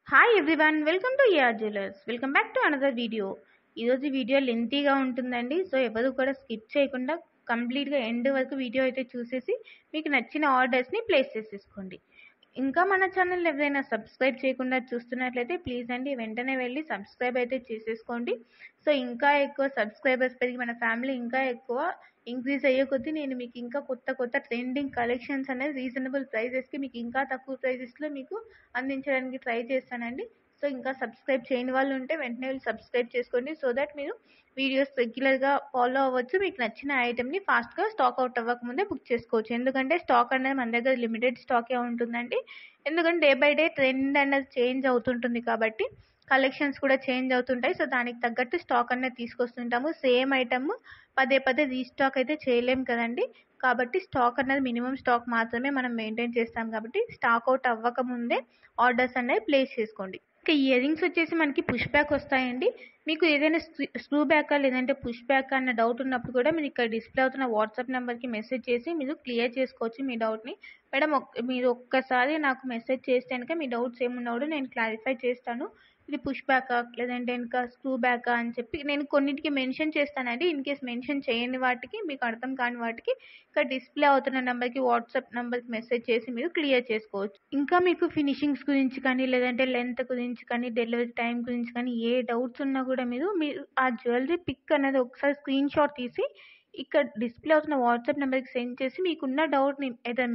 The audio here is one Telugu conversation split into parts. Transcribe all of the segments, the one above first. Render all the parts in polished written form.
Hi everyone, welcome to AR jewellers. Welcome back to another video. ఈరోజు వీడియో లెంతీగా ఉంటుందండి. సో ఎవరు కూడా స్కిప్ చేయకుండా కంప్లీట్గా ఎండ్ వరకు వీడియో అయితే చూసేసి మీకు నచ్చిన ఆర్డర్స్ని ప్లేస్ చేసేసుకోండి. ఇంకా మన ఛానల్ ఎవరైనా సబ్స్క్రైబ్ చేయకుండా చూస్తున్నట్లయితే ప్లీజ్ అండి వెంటనే వెళ్ళి సబ్స్క్రైబ్ అయితే చేసేసుకోండి. సో ఇంకా ఎక్కువ సబ్స్క్రైబర్స్ పెరిగి మన ఫ్యామిలీ ఇంకా ఎక్కువ ఇంక్రీజ్ అయ్యే కొద్దీ నేను మీకు ఇంకా కొత్త కొత్త ట్రెండింగ్ కలెక్షన్స్ అనేది రీజనబుల్ ప్రైజెస్కి మీకు ఇంకా తక్కువ ప్రైజెస్లో మీకు అందించడానికి ట్రై చేస్తానండి. సో ఇంకా సబ్స్క్రైబ్ చేయని వాళ్ళు ఉంటే వెంటనే వెళ్ళి సబ్స్క్రైబ్ చేసుకోండి. సో దట్ మీరు వీడియోస్ రెగ్యులర్గా ఫాలో అవ్వచ్చు. మీకు నచ్చిన ఐటెంని ఫాస్ట్గా స్టాక్ అవుట్ అవ్వకముందే బుక్ చేసుకోవచ్చు. ఎందుకంటే స్టాక్ అనేది మన దగ్గర లిమిటెడ్ స్టాకే ఉంటుందండి. ఎందుకంటే డే బై డే ట్రెండ్ అనేది చేంజ్ అవుతుంటుంది కాబట్టి కలెక్షన్స్ కూడా చేంజ్ అవుతుంటాయి. సో దానికి తగ్గట్టు స్టాక్ అనేది తీసుకొస్తుంటాము. సేమ్ ఐటమ్ పదే పదే రీస్టాక్ అయితే చేయలేం కదండి. కాబట్టి స్టాక్ అనేది మినిమం స్టాక్ మాత్రమే మనం మెయింటైన్ చేస్తాం కాబట్టి స్టాక్ అవుట్ అవ్వకముందే ఆర్డర్స్ అనేవి ప్లేస్ చేసుకోండి. ఇంకా ఇయర్ రింగ్స్ వచ్చేసి మనకి పుష్ బ్యాక్ వస్తాయండి. మీకు ఏదైనా స్క్రూ బ్యాకా లేదంటే పుష్ బ్యాక్ అన్న డౌట్ ఉన్నప్పుడు కూడా మీరు ఇక్కడ డిస్ప్లే అవుతున్న వాట్సాప్ నెంబర్కి మెసేజ్ చేసి మీరు క్లియర్ చేసుకోవచ్చు మీ డౌట్ని. మేడం మీరు ఒక్కసారి నాకు మెసేజ్ చేస్తే కనుక మీ డౌట్స్ ఏమున్నా కూడా నేను క్లారిఫై చేస్తాను. ఇది పుష్ బ్యాకా లేదంటే ఇంకా స్క్రూ బ్యాకా అని చెప్పి నేను కొన్నిటికి మెన్షన్ చేస్తానండి. ఇన్ కేస్ మెన్షన్ చేయని వాటికి మీకు అర్థం కాని వాటికి ఇక్కడ డిస్ప్లే అవుతున్న నెంబర్కి వాట్సాప్ నెంబర్కి మెసేజ్ చేసి మీరు క్లియర్ చేసుకోవచ్చు. ఇంకా మీకు ఫినిషింగ్స్ గురించి కానీ లేదంటే లెంత్ గురించి కానీ డెలివరీ టైం గురించి కానీ ఏ డౌట్స్ ఉన్నా కూడా మీరు ఆ జ్యువెలరీ పిక్ అనేది ఒకసారి స్క్రీన్ షాట్ తీసి ఇక్కడ డిస్ప్లే అవుతున్న వాట్సాప్ నెంబర్కి సెండ్ చేసి మీకున్న డౌట్ని ఏదైనా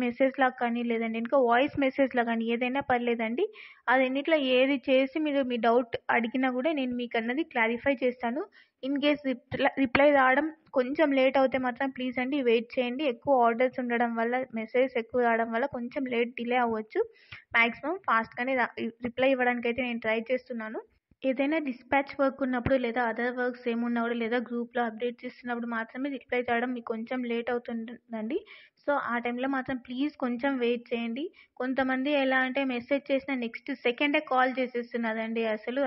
మెసేజ్ లాగా కానీ లేదంటే ఇంకా వాయిస్ మెసేజ్ లాగా కానీ ఏదైనా పర్లేదండి. అది ఎన్నిట్లో ఏది చేసి మీరు మీ డౌట్ అడిగినా కూడా నేను మీకు అన్నది క్లారిఫై చేస్తాను. ఇన్ కేస్ రిప్లై రావడం కొంచెం లేట్ అవుతే మాత్రం ప్లీజ్ అండి వెయిట్ చేయండి. ఎక్కువ ఆర్డర్స్ ఉండడం వల్ల మెసేజ్ ఎక్కువ రావడం వల్ల కొంచెం డిలే అవ్వచ్చు. మ్యాక్సిమం ఫాస్ట్గానే రిప్లై ఇవ్వడానికి అయితే నేను ట్రై చేస్తున్నాను. ఏదైనా డిస్పాచ్ వర్క్ ఉన్నప్పుడు లేదా అదర్ వర్క్స్ ఏమున్నప్పుడు లేదా గ్రూప్లో అప్డేట్స్ ఇస్తున్నప్పుడు మాత్రమే రిప్లై చేయడం మీకు కొంచెం లేట్ అవుతుందండి. సో ఆ టైంలో మాత్రం ప్లీజ్ కొంచెం వెయిట్ చేయండి. కొంతమంది ఎలా అంటే మెసేజ్ చేసిన నెక్స్ట్ సెకండే కాల్ చేసేస్తున్నారండి.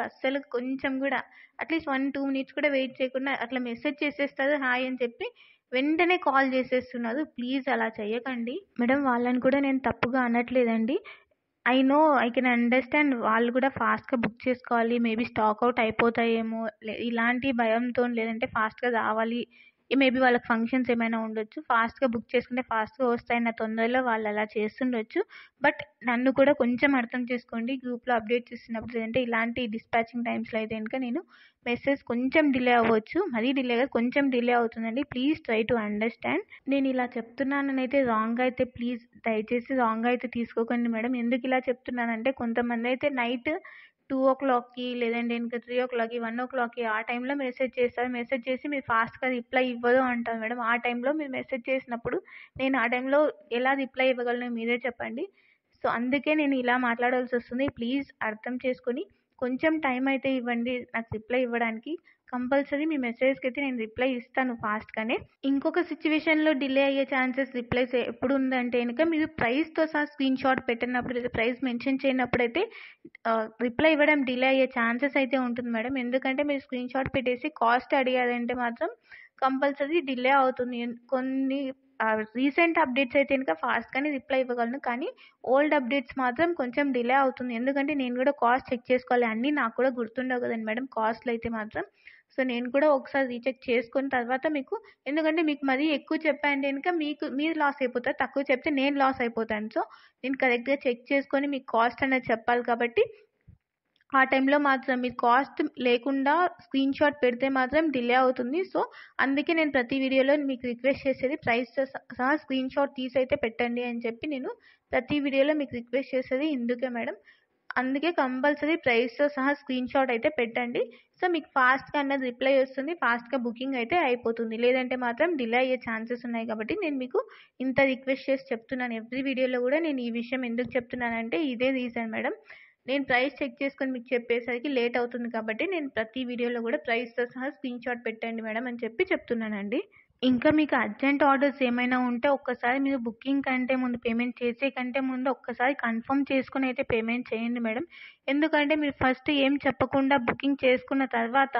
అస్సలు కొంచెం కూడా అట్లీస్ట్ 1-2 మినిట్స్ కూడా వెయిట్ చేయకుండా అట్లా మెసేజ్ చేసేస్తారు హాయ్ అని చెప్పి వెంటనే కాల్ చేసేస్తున్నారు. ప్లీజ్ అలా చేయకండి మేడం. వాళ్ళని కూడా నేను తప్పుగా అనట్లేదండి. I can understand. వాళ్ళు కూడా ఫాస్ట్గా బుక్ చేసుకోవాలి. మేబీ స్టాక్ అవుట్ అయిపోతాయేమో ఇలాంటి భయంతో లేదంటే ఫాస్ట్గా రావాలి. మేబీ వాళ్ళకి ఫంక్షన్స్ ఏమైనా ఉండొచ్చు. ఫాస్ట్గా బుక్ చేసుకుంటే ఫాస్ట్గా వస్తాయన్న తొందరలో వాళ్ళు అలా చేస్తుండొచ్చు. బట్ నన్ను కూడా కొంచెం అర్థం చేసుకోండి. గ్రూప్లో అప్డేట్స్ ఇస్తున్నప్పుడు లేదంటే ఇలాంటి డిస్పాచింగ్ టైమ్స్లో అయితే కనుక నేను మెసేజ్ కొంచెం డిలే అవ్వచ్చు. మరీ డిలే కాదు, కొంచెం డిలే అవుతుందండి. Please try to understand. నేను ఇలా చెప్తున్నానని అయితే రాంగ్ అయితే ప్లీజ్ దయచేసి రాంగ్ అయితే తీసుకోకండి మేడం. ఎందుకు ఇలా చెప్తున్నానంటే కొంతమంది అయితే నైట్ 2 o'clockకి లేదంటే ఇంకా 3 o'clockకి 1 o'clockకి ఆ టైంలో మెసేజ్ చేస్తారు. మెసేజ్ చేసి మీరు ఫాస్ట్గా రిప్లై ఇవ్వదు అంటారు మేడం. ఆ టైంలో మీరు మెసేజ్ చేసినప్పుడు నేను ఆ టైంలో ఎలా రిప్లై ఇవ్వగలను మీరే చెప్పండి. సో అందుకే నేను ఇలా మాట్లాడాల్సి వస్తుంది. ప్లీజ్ అర్థం చేసుకొని కొంచెం టైం అయితే ఇవ్వండి నాకు రిప్లై ఇవ్వడానికి. కంపల్సరీ మీ మెసేజ్కి అయితే నేను రిప్లై ఇస్తాను ఫాస్ట్గానే. ఇంకొక సిచ్యువేషన్లో డిలే అయ్యే ఛాన్సెస్ రిప్లైస్ ఎప్పుడు ఉందంటే కనుక మీరు ప్రైస్తో సహా స్క్రీన్ షాట్ పెట్టినప్పుడు లేదా ప్రైస్ మెన్షన్ చేయనప్పుడు అయితే రిప్లై ఇవ్వడం డిలే అయ్యే ఛాన్సెస్ అయితే ఉంటుంది మేడం. ఎందుకంటే మీరు స్క్రీన్ షాట్ పెట్టేసి కాస్ట్ అడిగారంటే మాత్రం కంపల్సరీ డిలే అవుతుంది. కొన్ని రీసెంట్ అప్డేట్స్ అయితే కనుక ఫాస్ట్గానే రిప్లై ఇవ్వగలను. కానీ ఓల్డ్ అప్డేట్స్ మాత్రం కొంచెం డిలే అవుతుంది. ఎందుకంటే నేను కూడా కాస్ట్ చెక్ చేసుకోవాలి. అన్నీ నాకు కూడా గుర్తుండవు కదండి మేడం కాస్ట్లు అయితే మాత్రం. సో నేను కూడా ఒకసారి రీచెక్ చేసుకున్న తర్వాత మీకు, ఎందుకంటే మీకు మరీ ఎక్కువ చెప్పానంటే కనుక మీరు లాస్ అయిపోతారు. తక్కువ చెప్తే నేను లాస్ అయిపోతాను. సో నేను కరెక్ట్గా చెక్ చేసుకొని మీకు కాస్ట్ అనేది చెప్పాలి కాబట్టి ఆ టైంలో మాత్రం మీరు కాస్ట్ లేకుండా స్క్రీన్ షాట్ పెడితే మాత్రం డిలే అవుతుంది. సో అందుకే నేను ప్రతి వీడియోలో మీకు రిక్వెస్ట్ చేసేది ప్రైస్తో సహా స్క్రీన్ షాట్ తీసి అయితే పెట్టండి అని చెప్పి నేను ప్రతి వీడియోలో మీకు రిక్వెస్ట్ చేసేది ఇందుకే మేడం. అందుకే కంపల్సరీ ప్రైస్తో సహా స్క్రీన్ షాట్ అయితే పెట్టండి. సో మీకు ఫాస్ట్గా అన్నది రిప్లై వస్తుంది. ఫాస్ట్గా బుకింగ్ అయితే అయిపోతుంది. లేదంటే మాత్రం డిలే అయ్యే ఛాన్సెస్ ఉన్నాయి కాబట్టి నేను మీకు ఇంత రిక్వెస్ట్ చేసి చెప్తున్నాను. ఎవ్రీ వీడియోలో కూడా నేను ఈ విషయం ఎందుకు చెప్తున్నానంటే ఇదే రీజన్ మేడం. నేను ప్రైస్ చెక్ చేసుకొని మీకు చెప్పేసరికి లేట్ అవుతుంది కాబట్టి నేను ప్రతి వీడియోలో కూడా ప్రైస్తో సహా స్క్రీన్ షాట్ పెట్టండి మేడం అని చెప్పి చెప్తున్నానండి. ఇంకా మీకు అర్జెంట్ ఆర్డర్స్ ఏమైనా ఉంటే ఒక్కసారి మీరు బుకింగ్ కంటే ముందు పేమెంట్ చేసే కంటే ముందు ఒక్కసారి కన్ఫర్మ్ చేసుకుని అయితే పేమెంట్ చేయండి మేడం. ఎందుకంటే మీరు ఫస్ట్ ఏం చెప్పకుండా బుకింగ్ చేసుకున్న తర్వాత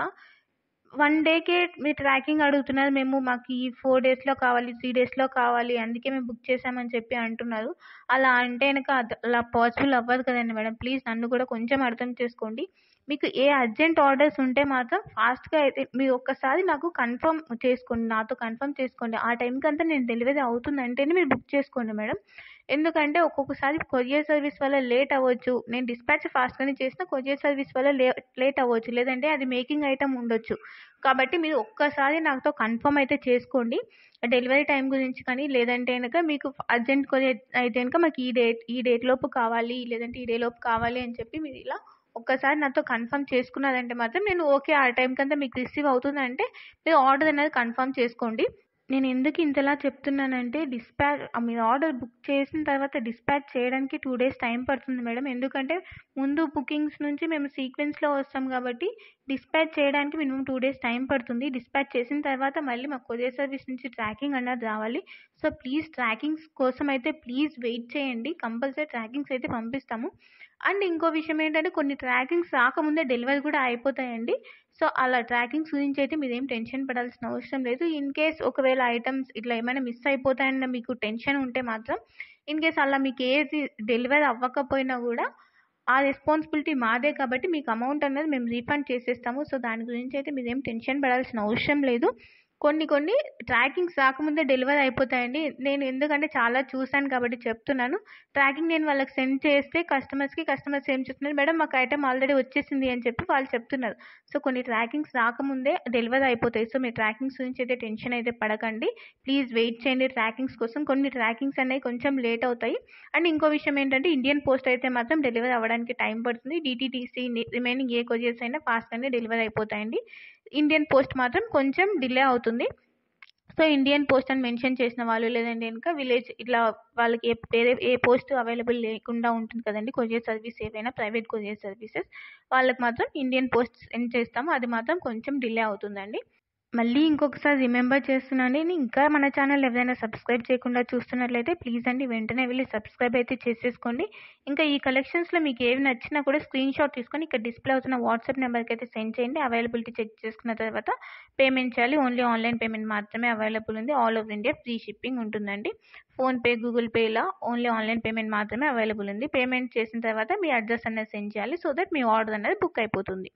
1 డేకే మీరు ట్రాకింగ్ అడుగుతున్నారు. మాకు ఈ 4 డేస్‌లో కావాలి, 3 డేస్‌లో కావాలి. అందుకే మేము బుక్ చేసామని చెప్పి అంటున్నారు. అలా అంటే గనక అలా పాసిబుల్ అవ్వదు కదండీ మేడం. ప్లీజ్ నన్ను కూడా కొంచెం అర్థం చేసుకోండి. మీకు ఏ అర్జెంట్ ఆర్డర్స్ ఉంటే మాత్రం ఫాస్ట్‌గా అయితే మీరు ఒక్కసారి నాకు కన్ఫర్మ్ చేసుకోండి. నాతో కన్ఫర్మ్ చేసుకోండి. ఆ టైంకంతా నేను డెలివరీ అవుతుందంటేనే మీరు బుక్ చేసుకోండి మేడం. ఎందుకంటే ఒక్కొక్కసారి కొరియర్ సర్వీస్ వల్ల లేట్ అవ్వచ్చు. నేను డిస్పాచ్ ఫాస్ట్‌గానే చేసినా కొరియర్ సర్వీస్ వల్ల లేట్ అవ్వచ్చు. లేదంటే అది మేకింగ్ ఐటెమ్ ఉండొచ్చు. కాబట్టి మీరు ఒక్కసారి నాతో కన్ఫర్మ్ అయితే చేసుకోండి. డెలివరీ టైం గురించి కానీ, లేదంటే గనక మీకు అర్జెంట్ కొరియర్ అయితే గనక మాకు ఈ డేట్ లోపు కావాలి, లేదంటే ఈ డే లోపు కావాలి అని చెప్పి మీరు ఇలా ఒక్కసారి నాతో కన్ఫర్మ్ చేసుకున్నారంటే మాత్రం నేను ఓకే. ఆ టైంకంతా మీకు రిసీవ్ అవుతుందంటే మీరు ఆర్డర్ అనేది కన్ఫర్మ్ చేసుకోండి. నేను ఎందుకు ఇంతలా చెప్తున్నానంటే మీరు ఆర్డర్ బుక్ చేసిన తర్వాత డిస్పాచ్ చేయడానికి 2 డేస్ టైం పడుతుంది మేడం. ఎందుకంటే ముందు బుకింగ్స్ నుంచి మేము సీక్వెన్స్‌లో వస్తాం కాబట్టి డిస్పాచ్ చేయడానికి మినిమమ్ 2 డేస్ టైం పడుతుంది. డిస్పాచ్ చేసిన తర్వాత మళ్ళీ మాకు కొరియర్ సర్వీస్ నుంచి ట్రాకింగ్ అన్నది రావాలి. సో, ప్లీజ్ ట్రాకింగ్స్ కోసం అయితే ప్లీజ్ వెయిట్ చేయండి. కంపల్సరీ ట్రాకింగ్స్ అయితే పంపిస్తాము. అండ్ ఇంకో విషయం ఏంటంటే కొన్ని ట్రాకింగ్స్ రాకముందే డెలివరీ కూడా అయిపోతాయండి. సో, అలా ట్రాకింగ్స్ గురించి అయితే మీరేం టెన్షన్ పడాల్సిన అవసరం లేదు. ఇన్‌కేస్ ఒకవేళ ఐటెమ్స్ ఇట్లా ఏమైనా మిస్ అయిపోతాయన్న మీకు టెన్షన్ ఉంటే మాత్రం ఇన్‌కేస్ అలా మీకు ఏది డెలివరీ అవ్వకపోయినా గూడా ఆ రెస్పాన్సిబిలిటీ మాదే కాబట్టి మీకు అమౌంట్ అనేది మేము రీఫండ్ చేసేస్తాము. సో, దాని గురించి అయితే మీరేం టెన్షన్ పడాల్సిన అవసరం లేదు. కొన్ని ట్రాకింగ్స్ రాకముందే డెలివరీ అయిపోతాయండి. నేను ఎందుకంటే చాలా చూసాను కాబట్టి చెప్తున్నాను. ట్రాకింగ్ నేను వాళ్ళకి సెండ్ చేస్తే కస్టమర్స్ ఏం చెప్తున్నారు, మేడం మాకు ఐటెమ్ ఆల్రెడీ వచ్చేసింది అని చెప్పి వాళ్ళు చెప్తున్నారు. సో, కొన్ని ట్రాకింగ్స్ రాకముందే డెలివరీ అయిపోతాయి. సో, మీరు ట్రాకింగ్స్ గురించి అయితే టెన్షన్ అయితే పడకండి. ప్లీజ్ వెయిట్ చేయండి ట్రాకింగ్స్ కోసం. కొన్ని ట్రాకింగ్స్ అనేవి కొంచెం లేట్ అవుతాయి. అండ్ ఇంకో విషయం ఏంటంటే ఇండియన్ పోస్ట్ అయితే మాత్రం డెలివరీ అవ్వడానికి టైం పడుతుంది. డీటీడీసీ రిమైనింగ్ ఏ కొరియర్స్ అయినా ఫాస్ట్‌గానే డెలివరీ అయిపోతాయండి. ఇండియన్ పోస్ట్ మాత్రం కొంచెం డిలే అవుతుంది. సో, ఇండియన్ పోస్ట్ అని మెన్షన్ చేసిన వాళ్ళు లేదంటే గనుక విలేజ్ ఇట్లా వాళ్ళకి ఏ పోస్ట్ అవైలబుల్ లేకుండా ఉంటుంది కదండీ! కొరియర్ సర్వీస్ ఏవైనా ప్రైవేట్ కొరియర్ సర్వీసెస్ వాళ్ళకి మాత్రం ఇండియన్ పోస్ట్ సెండ్ చేస్తాము. అది మాత్రం కొంచెం డిలే అవుతుందండి. మళ్ళీ ఇంకొకసారి రిమెంబర్ చేస్తున్నానండి. ఇంకా మన ఛానల్ ఎవరైనా సబ్స్క్రైబ్ చేయకుండా చూస్తున్నట్లయితే ప్లీజ్ అండి వెంటనే వెళ్ళి సబ్స్క్రైబ్ అయితే చేసేసుకోండి. ఇంకా ఈ కలెక్షన్స్‌లో మీకు ఏవి నచ్చినా కూడా స్క్రీన్‌షాట్ తీసుకొని ఇక్కడ డిస్‌ప్లే అవుతున్న వాట్సాప్ నెంబర్‌కి అయితే సెండ్ చేయండి. అవైలబిలిటీ చెక్ చేసుకున్న తర్వాత పేమెంట్ చేయాలి. ఓన్లీ ఆన్‌లైన్ పేమెంట్ మాత్రమే అవైలబుల్ ఉంది. All over India free shipping ఉంటుందండి. ఫోన్‌పే, గూగుల్ పే ఇలా ఓన్లీ ఆన్‌లైన్ పేమెంట్ మాత్రమే అవైలబుల్ ఉంది. పేమెంట్ చేసిన తర్వాత మీ అడ్రస్ అనేది సెండ్ చేయాలి. సో దట్ మీ ఆర్డర్ అనేది బుక్ అయిపోతుంది.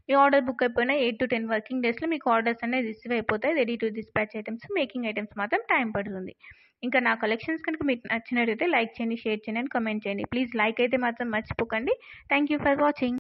మీ ఆర్డర్ బుక్ అయిపోయిన 8-10 వర్కింగ్ డేస్‌లో మీకు ఆర్డర్స్ అనేవి రిసీవ్ అయిపోతాయి. Ready to dispatch items, making items మాత్రం టైం పడుతుంది. ఇంకా నా కలెక్షన్స్ కనుక మీకు నచ్చినట్టయితే లైక్ చేయండి, షేర్ చేయండి అండ్ కామెంట్ చేయండి. ప్లీజ్ లైక్ అయితే మాత్రం మర్చిపోకండి. Thank you for watching.